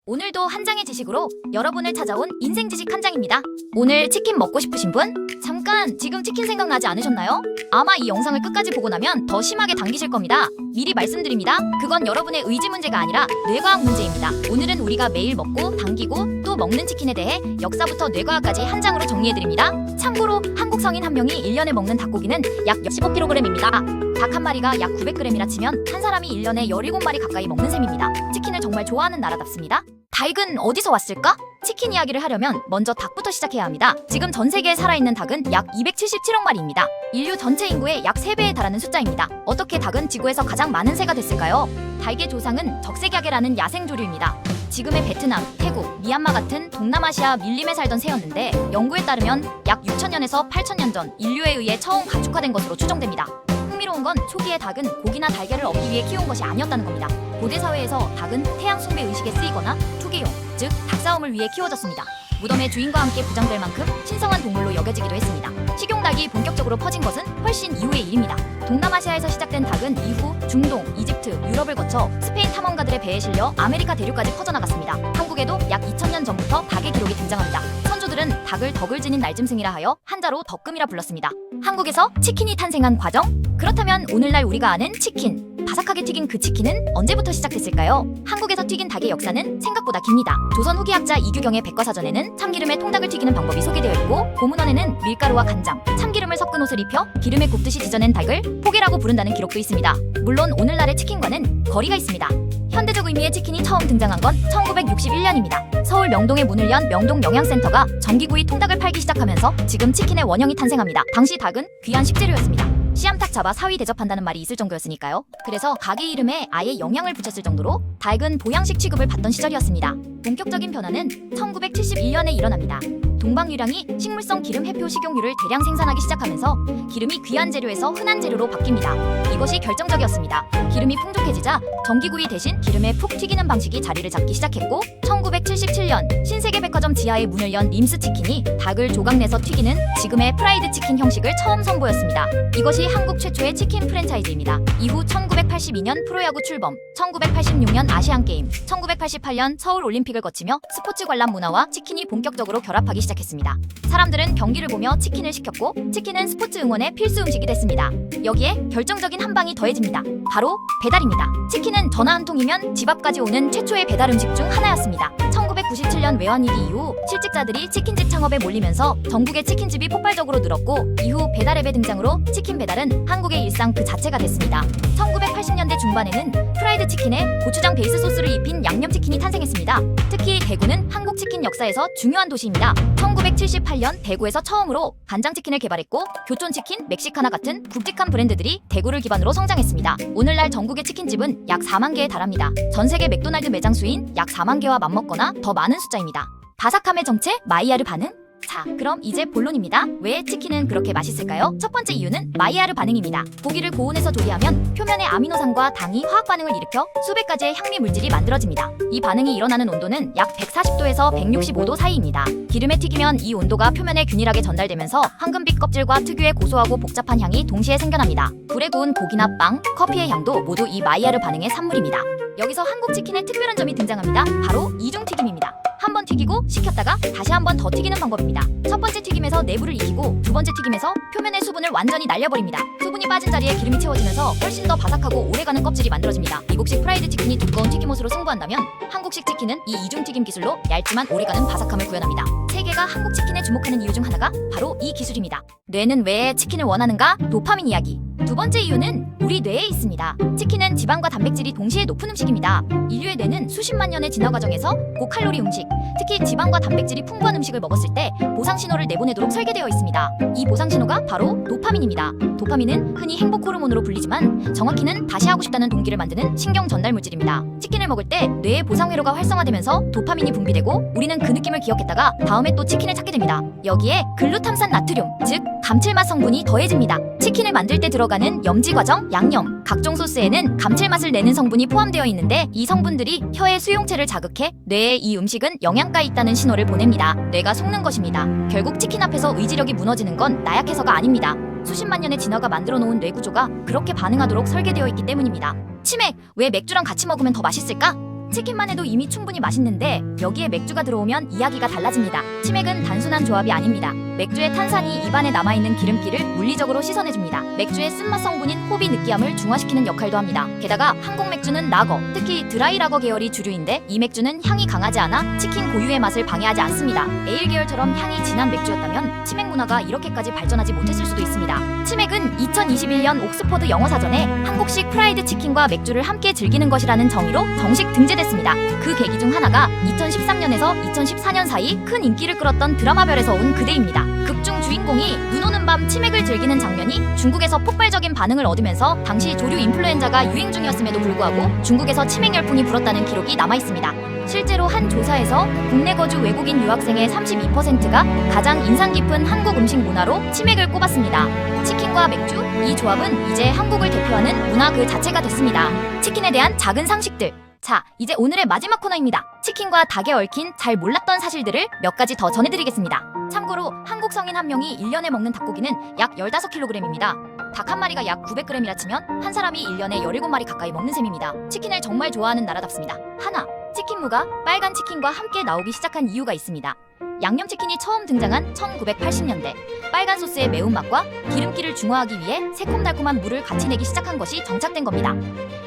오늘도 한 장의 지식으로 여러분을 찾아온 인생 지식 한 장입니다. 오늘 치킨 먹고 싶으신 분? 잠깐 지금 치킨 생각나지 않으셨나요? 아마 이 영상을 끝까지 보고 나면 더 심하게 당기실 겁니다. 미리 말씀드립니다. 그건 여러분의 의지 문제가 아니라 뇌과학 문제입니다. 오늘은 우리가 매일 먹고 당기고 또 먹는 치킨에 대해 역사부터 뇌과학까지 한 장으로 정리해드립니다. 참고로 한국 성인 한 명이 1년에 먹는 닭고기는 약 15kg입니다. 닭 한 마리가 약 900g이라 치면 한 사람이 1년에 17마리 가까이 먹는 셈입니다. 치킨을 정말 좋아하는 나라답습니다. 닭은 어디서 왔을까? 치킨 이야기를 하려면 먼저 닭부터 시작해야 합니다. 지금 전 세계에 살아있는 닭은 약 277억 마리입니다. 인류 전체 인구의 약 3배에 달하는 숫자입니다. 어떻게 닭은 지구에서 가장 많은 새가 됐을까요? 닭의 조상은 적색야게라는 야생조류입니다. 지금의 베트남, 태국, 미얀마 같은 동남아시아 밀림에 살던 새였는데 연구에 따르면 약 6천년에서 8천년 전 인류에 의해 처음 가축화된 것으로 추정됩니다. 흥미로운 건 초기에 닭은 고기나 달걀을 얻기 위해 키운 것이 아니었다는 겁니다. 고대 사회에서 닭은 태양 숭배 의식에 쓰이거나 투기용, 즉 닭싸움을 위해 키워졌습니다. 무덤의 주인과 함께 부장될 만큼 신성한 동물로 여겨지기도 했습니다. 식용닭이 본격적으로 퍼진 것은 훨씬 이후의 일입니다. 동남아시아에서 시작된 닭은 이후 중동, 이집트, 유럽을 거쳐 스페인 탐험가들의 배에 실려 아메리카 대륙까지 퍼져나갔습니다. 한국에도 약 2000년 전부터 닭의 기록이 등장합니다. 선조들은 닭을 덕을 지닌 날짐승이라 하여 한자로 덕금이라 불렀습니다. 한국에서 치킨이 탄생한 과정? 그렇다면 오늘날 우리가 아는 치킨, 바삭하게 튀긴 그 치킨은 언제부터 시작됐을까요? 한국에서 튀긴 닭의 역사는 생각보다 깁니다. 조선 후기학자 이규경의 백과사전에는 참기름에 통닭을 튀기는 방법이 소개되어 있고 고문원에는 밀가루와 간장, 참기름을 섞은 옷을 입혀 기름에 굽듯이 지져낸 닭을 포개라고 부른다는 기록도 있습니다. 물론 오늘날의 치킨과는 거리가 있습니다. 현대적 의미의 치킨이 처음 등장한 건 1961년입니다. 서울 명동에 문을 연 명동영양센터가 전기구이 통닭을 팔기 시작하면서 지금 치킨의 원형이 탄생합니다. 당시 닭은 귀한 식재료였습니다. 씨암탉 잡아 사위 대접한다는 말이 있을 정도였으니까요. 그래서 가게 이름에 아예 영양을 붙였을 정도로 닭은 보양식 취급을 받던 시절이었습니다. 본격적인 변화는 1971년에 일어납니다. 동방유량이 식물성 기름 해표 식용유를 대량 생산하기 시작하면서 기름이 귀한 재료에서 흔한 재료로 바뀝니다. 이것이 결정적이었습니다. 기름이 풍족해지자 전기구이 대신 기름에 푹 튀기는 방식이 자리를 잡기 시작했고 1977년 신세계백화점 지하에 문을 연 림스치킨이 닭을 조각내서 튀기는 지금의 프라이드 치킨 형식을 처음 선보였습니다. 이것이 한국 최초의 치킨 프랜차이즈입니다. 이후 1982년 프로야구 출범, 1986년 아시안게임, 1988년 서울올림픽을 거치며 스포츠 관람 문화와 치킨이 본격적으로 결합하기 시작했습니다. 사람들은 경기를 보며 치킨을 시켰고 치킨은 스포츠 응원의 필수 음식이 됐습니다. 여기에 결정적인 한 방이 더해집니다. 바로 배달입니다. 치킨은 전화 한 통이면 집 앞까지 오는 최초의 배달 음식 중 하나였습니다. 1997년 외환위기 이후 실직자들이 치킨집 창업에 몰리면서 전국의 치킨집이 폭발적으로 늘었고 이후 배달앱의 등장으로 치킨 배달은 한국의 일상 그 자체가 됐습니다. 1980년대 중반에는 프라이드 치킨에 고추장 베이스 소스를 입힌 양념치킨이 탄생했습니다. 특히 대구는 한국 치킨 역사에서 중요한 도시입니다. 1978년 대구에서 처음으로 간장치킨을 개발했고 교촌치킨, 멕시카나 같은 굵직한 브랜드들이 대구를 기반으로 성장했습니다. 오늘날 전국의 치킨집은 약 4만 개에 달합니다. 전세계 맥도날드 매장 수인 약 4만 개와 맞먹거나 더 많은 숫자입니다. 바삭함의 정체, 마이야르 반응? 자, 그럼 이제 본론입니다. 왜 치킨은 그렇게 맛있을까요? 첫 번째 이유는 마이야르 반응입니다. 고기를 고온에서 조리하면 표면의 아미노산과 당이 화학 반응을 일으켜 수백 가지의 향미 물질이 만들어집니다. 이 반응이 일어나는 온도는 약 140도에서 165도 사이입니다. 기름에 튀기면 이 온도가 표면에 균일하게 전달되면서 황금빛 껍질과 특유의 고소하고 복잡한 향이 동시에 생겨납니다. 불에 구운 고기나 빵, 커피의 향도 모두 이 마이야르 반응의 산물입니다. 여기서 한국 치킨의 특별한 점이 등장합니다. 바로 이중 튀김입니다. 한 번 튀기고 식혔다가 다시 한 번 더 튀기는 방법입니다. 첫 번째 튀김에서 내부를 익히고 두 번째 튀김에서 표면의 수분을 완전히 날려버립니다. 수분이 빠진 자리에 기름이 채워지면서 훨씬 더 바삭하고 오래가는 껍질이 만들어집니다. 미국식 프라이드 치킨이 두꺼운 튀김옷으로 승부한다면 한국식 치킨은 이 이중 튀김 기술로 얇지만 오래가는 바삭함을 구현합니다. 세계가 한국 치킨에 주목하는 이유 중 하나가 바로 이 기술입니다. 뇌는 왜 치킨을 원하는가? 도파민 이야기. 두 번째 이유는 우리 뇌에 있습니다. 치킨은 지방과 단백질이 동시에 높은 음식입니다. 인류의 뇌는 수십만 년의 진화 과정에서 고칼로리 음식, 특히 지방과 단백질이 풍부한 음식을 먹었을 때 보상 신호를 내보내도록 설계되어 있습니다. 이 보상 신호가 바로 도파민입니다. 도파민은 흔히 행복 호르몬으로 불리지만 정확히는 다시 하고 싶다는 동기를 만드는 신경 전달 물질입니다. 치킨을 먹을 때 뇌의 보상 회로가 활성화되면서 도파민이 분비되고 우리는 그 느낌을 기억했다가 다음에 또 치킨을 찾게 됩니다. 여기에 글루탐산 나트륨, 즉 감칠맛 성분이 더해집니다. 치킨을 만들 때 들어가는 염지 과정, 양념, 각종 소스에는 감칠맛을 내는 성분이 포함되어 있는데 이 성분들이 혀의 수용체를 자극해 뇌에 이 음식은 영양가 있다는 신호를 보냅니다. 뇌가 속는 것입니다. 결국 치킨 앞에서 의지력이 무너지는 건 나약해서가 아닙니다. 수십만 년의 진화가 만들어 놓은 뇌 구조가 그렇게 반응하도록 설계되어 있기 때문입니다. 치맥, 왜 맥주랑 같이 먹으면 더 맛있을까? 치킨만 해도 이미 충분히 맛있는데 여기에 맥주가 들어오면 이야기가 달라집니다. 치맥은 단순한 조합이 아닙니다. 맥주의 탄산이 입안에 남아있는 기름기를 물리적으로 씻어내줍니다. 맥주의 쓴맛 성분인 호비 느끼함을 중화시키는 역할도 합니다. 게다가 한국 맥주는 라거, 특히 드라이 라거 계열이 주류인데 이 맥주는 향이 강하지 않아 치킨 고유의 맛을 방해하지 않습니다. 에일 계열처럼 향이 진한 맥주였다면 치맥 문화가 이렇게까지 발전하지 못했을 수도 있습니다. 치맥은 2021년 옥스퍼드 영어사전에 한국식 프라이드 치킨과 맥주를 함께 즐기는 것이라는 정의로 정식 등재됐습니다. 그 계기 중 하나가 2013년에서 2014년 사이 큰 인기를 끌었던 드라마별에서 온 그대입니다. 극중 주인공이 눈 오는 밤 치맥을 즐기는 장면이 중국에서 폭발적인 반응을 얻으면서 당시 조류 인플루엔자가 유행 중이었음에도 불구하고 중국에서 치맥 열풍이 불었다는 기록이 남아있습니다. 실제로 한 조사에서 국내 거주 외국인 유학생의 32%가 가장 인상 깊은 한국 음식 문화로 치맥을 꼽았습니다. 치킨과 맥주, 이 조합은 이제 한국을 대표하는 문화 그 자체가 됐습니다. 치킨에 대한 작은 상식들. 자, 이제 오늘의 마지막 코너입니다. 치킨과 닭에 얽힌 잘 몰랐던 사실들을 몇 가지 더 전해드리겠습니다. 참고로 한국 성인 한 명이 1년에 먹는 닭고기는 약 15kg입니다. 닭 한 마리가 약 900g이라 치면 한 사람이 1년에 17마리 가까이 먹는 셈입니다. 치킨을 정말 좋아하는 나라답습니다. 하나, 치킨무가 빨간 치킨과 함께 나오기 시작한 이유가 있습니다. 양념치킨이 처음 등장한 1980년대 빨간 소스의 매운맛과 기름기를 중화하기 위해 새콤달콤한 무를 같이 내기 시작한 것이 정착된 겁니다.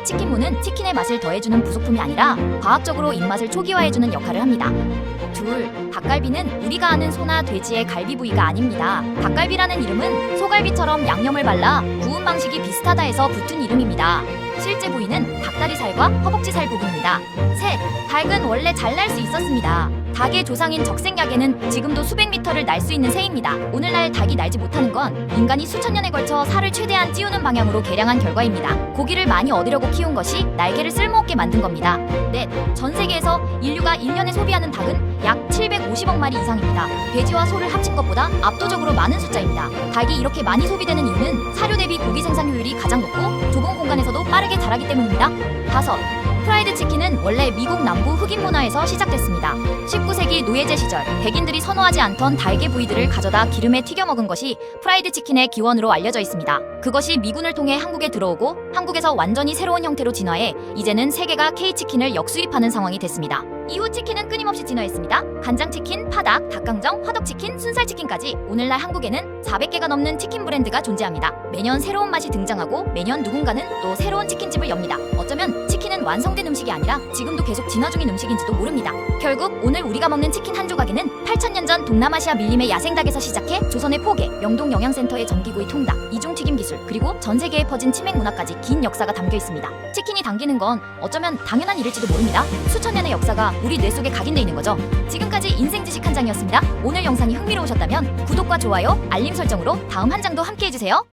치킨무는 치킨의 맛을 더해주는 부속품이 아니라 과학적으로 입맛을 초기화해주는 역할을 합니다. 둘, 닭갈비는 우리가 아는 소나 돼지의 갈비 부위가 아닙니다. 닭갈비라는 이름은 소갈비처럼 양념을 발라 구운 방식이 비슷하다 해서 붙은 이름입니다. 실제 부위는 닭다리살과 허벅지살 부분입니다. 셋, 닭은 원래 잘 날 수 있었습니다. 닭의 조상인 적생약에는 지금도 수백 미터를 날 수 있는 새입니다. 오늘날 닭이 날지 못하는 건 인간이 수천 년에 걸쳐 살을 최대한 찌우는 방향으로 개량한 결과입니다. 고기를 많이 얻으려고 키운 것이 날개를 쓸모없게 만든 겁니다. 넷, 전 세계에서 인류가 1년에 소비하는 닭은 약 750억 마리 이상입니다. 돼지와 소를 합친 것보다 압도적으로 많은 숫자입니다. 닭이 이렇게 많이 소비되는 이유는 사료 대비 고기 생산 효율이 가장 높고 좁은 공간에서도 빠르게 자라기 때문입니다. 다섯, 프라이드 치킨은 원래 미국 남부 흑인 문화에서 시작됐습니다. 19세기 노예제 시절 백인들이 선호하지 않던 닭의 부위들을 가져다 기름에 튀겨 먹은 것이 프라이드 치킨의 기원으로 알려져 있습니다. 그것이 미군을 통해 한국에 들어오고 한국에서 완전히 새로운 형태로 진화해 이제는 세계가 K치킨을 역수입하는 상황이 됐습니다. 이후 치킨은 끊임없이 진화했습니다. 간장치킨, 파닭, 닭강정, 화덕치킨, 순살치킨까지 오늘날 한국에는 400개가 넘는 치킨 브랜드가 존재합니다. 매년 새로운 맛이 등장하고 매년 누군가는 또 새로운 치킨집을 엽니다. 어쩌면 치킨은 완성된 음식이 아니라 지금도 계속 진화 중인 음식인지도 모릅니다. 결국 오늘 우리가 먹는 치킨 한 조각에는 8,000년 전 동남아시아 밀림의 야생닭에서 시작해 조선의 포개, 명동 영양센터의 전기구이 통닭, 이중튀김 기술, 그리고 전 세계에 퍼진 치맥 문화까지 긴 역사가 담겨 있습니다. 치킨이 당기는 건 어쩌면 당연한 일일지도 모릅니다. 수천 년의 역사가 우리 뇌 속에 각인돼 있는 거죠. 지금까지 인생지식 한 장이었습니다. 오늘 영상이 흥미로우셨다면 구독과 좋아요, 알림 설정으로 다음 한 장도 함께 해주세요.